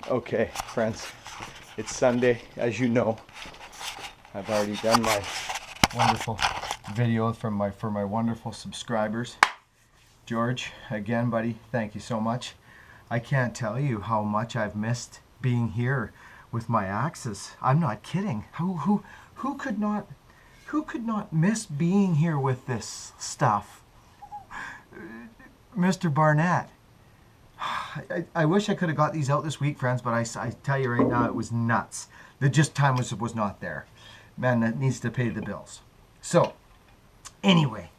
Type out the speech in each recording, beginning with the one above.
Okay, friends, it's Sunday, as you know. I've already done my wonderful video for my wonderful subscribers. George, again, buddy, thank you so much. I can't tell you how much I've missed being here with my axes. I'm not kidding. Who could not miss being here with this stuff? Mr. Barnett. I wish I could have got these out this week, friends, but I tell you right now, it was nuts. The just time was not there. Man, that needs to pay the bills. So, anyway,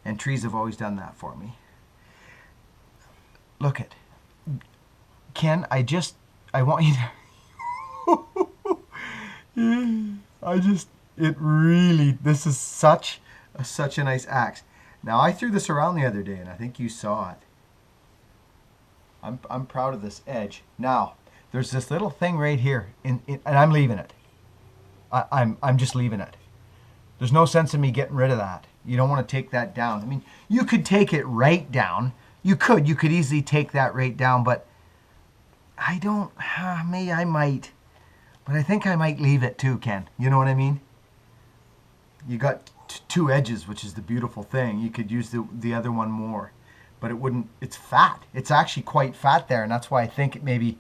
and trees have always done that for me. Look it. Ken, I want you to... this is such a nice axe. Now, I threw this around the other day, and I think you saw it. I'm proud of this edge. Now, there's this little thing right here, and I'm leaving it. I'm just leaving it. There's no sense in me getting rid of that. You don't want to take that down. I mean, you could take it right down. You could easily take that right down, but I don't, maybe I might. But I think I might leave it too, Ken. You know what I mean? You got two edges, which is the beautiful thing. You could use the other one more. But it wouldn't, it's fat. It's actually quite fat there, and that's why I think it maybe,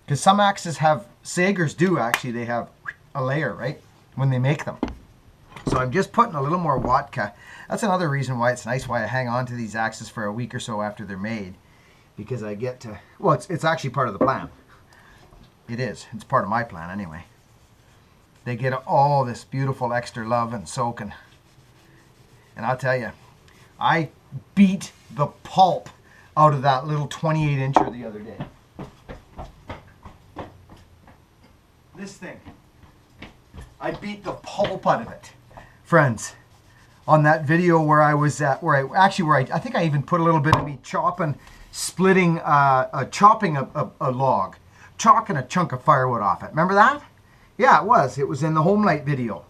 because some axes have, Sagers do actually, they have a layer, right, when they make them. So I'm just putting a little more Watka. That's another reason why it's nice, why I hang on to these axes for a week or so after they're made, because I get to, well, it's actually part of the plan. It is. It's part of my plan anyway. They get all this beautiful extra love and soaking. And I'll tell you, I beat the pulp out of that little 28-incher the other day. This thing, I beat the pulp out of it. Friends, on that video where I was at, I think I even put a little bit of me chopping a log, chalking a chunk of firewood off it. Remember that? Yeah, it was. It was in the home light video.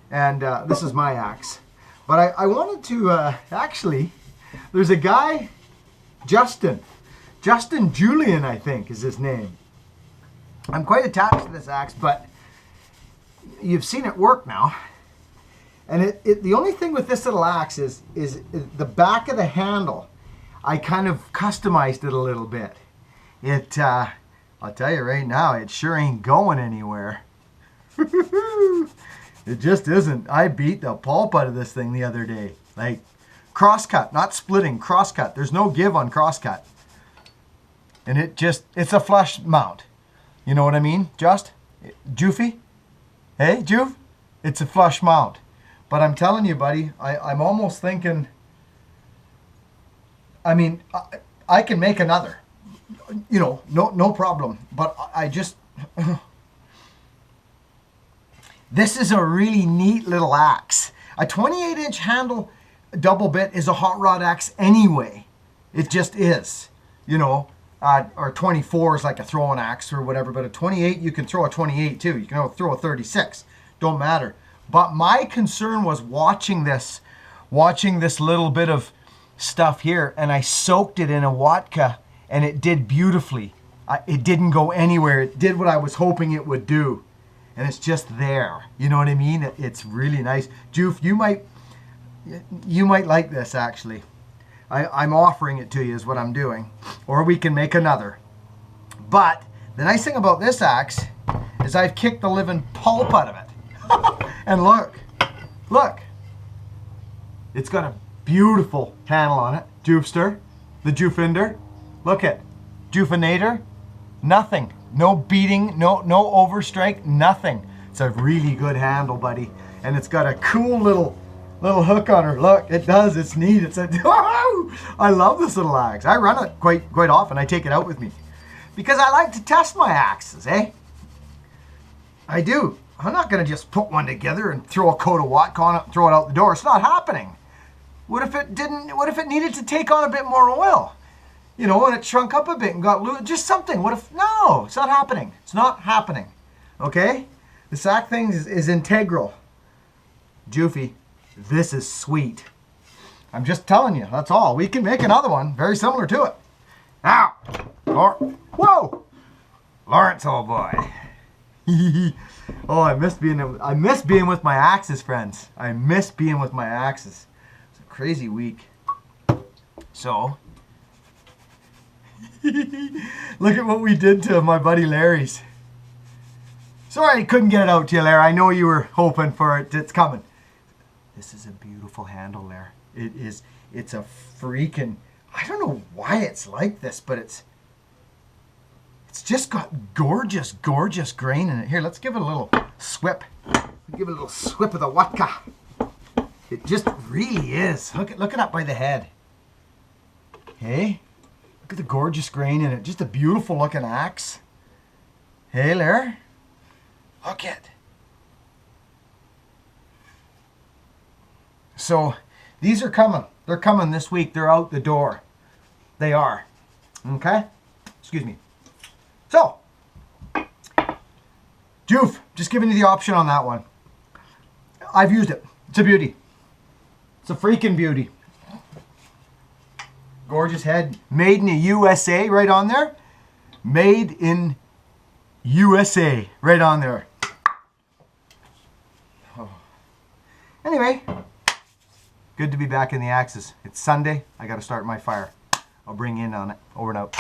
And this is my axe. But I wanted to, actually, there's a guy, Justin Julian, I think is his name. I'm quite attached to this axe, but you've seen it work now. And the only thing with this little axe is the back of the handle. I kind of customized it a little bit. I'll tell you right now, it sure ain't going anywhere. It just isn't. I beat the pulp out of this thing the other day. Like, crosscut, not splitting, crosscut. There's no give on crosscut. And it's a flush mount. You know what I mean, Joofy? Hey, Joof? It's a flush mount. But I'm telling you, buddy, I'm almost thinking, I mean, I can make another. You know, no problem. But I just... This is a really neat little axe. A 28-inch handle double bit is a hot rod axe anyway. It just is, you know. Or 24 is like a throwing axe or whatever. But a 28, you can throw a 28 too. You can throw a 36. Don't matter. But my concern was watching this little bit of stuff here, and I soaked it in a Watka, and it did beautifully. It didn't go anywhere. It did what I was hoping it would do. And it's just there. You know what I mean? It's really nice. Joof, you might like this, actually. I'm offering it to you is what I'm doing. Or we can make another. But the nice thing about this axe is I've kicked the living pulp out of it. And look. It's got a beautiful handle on it. Joofster. The Joofinder. Look at Joofinator. Nothing. No beating, no overstrike, nothing. It's a really good handle, buddy. And it's got a cool little hook on her. Look, it does, it's neat. It's I love this little axe. I run it quite often. I take it out with me. Because I like to test my axes, eh? I do. I'm not gonna just put one together and throw a coat of Watka on it and throw it out the door. It's not happening. What if it needed to take on a bit more oil? You know, and it shrunk up a bit and got loose. Just something. What if? No, it's not happening. It's not happening. Okay? The sack thing is integral. Joofy, this is sweet. I'm just telling you. That's all. We can make another one very similar to it. Now, whoa! Lawrence, old boy. Oh, I miss being with my axes, friends. I miss being with my axes. It's a crazy week. So, look at what we did to my buddy Larry's. Sorry I couldn't get it out to you, Larry. I know you were hoping for it. It's coming. This is a beautiful handle there. It is. It's a freaking... I don't know why it's like this, but it's just got gorgeous, gorgeous grain in it. Here, let's give it a little swip. Give it a little swip of the vodka. It just really is. Look it up by the head. Hey, look at the gorgeous grain in it. Just a beautiful looking axe. Hey, Larry. Look it. So these are coming. They're coming this week. They're out the door. They are. Okay? Excuse me. So, Joof, just giving you the option on that one. I've used it. It's a beauty. It's a freaking beauty. Gorgeous head. Made in the USA right on there. Made in USA right on there. Oh. Anyway, good to be back in the axes. It's Sunday. I got to start my fire. I'll bring you in on it. Over and out.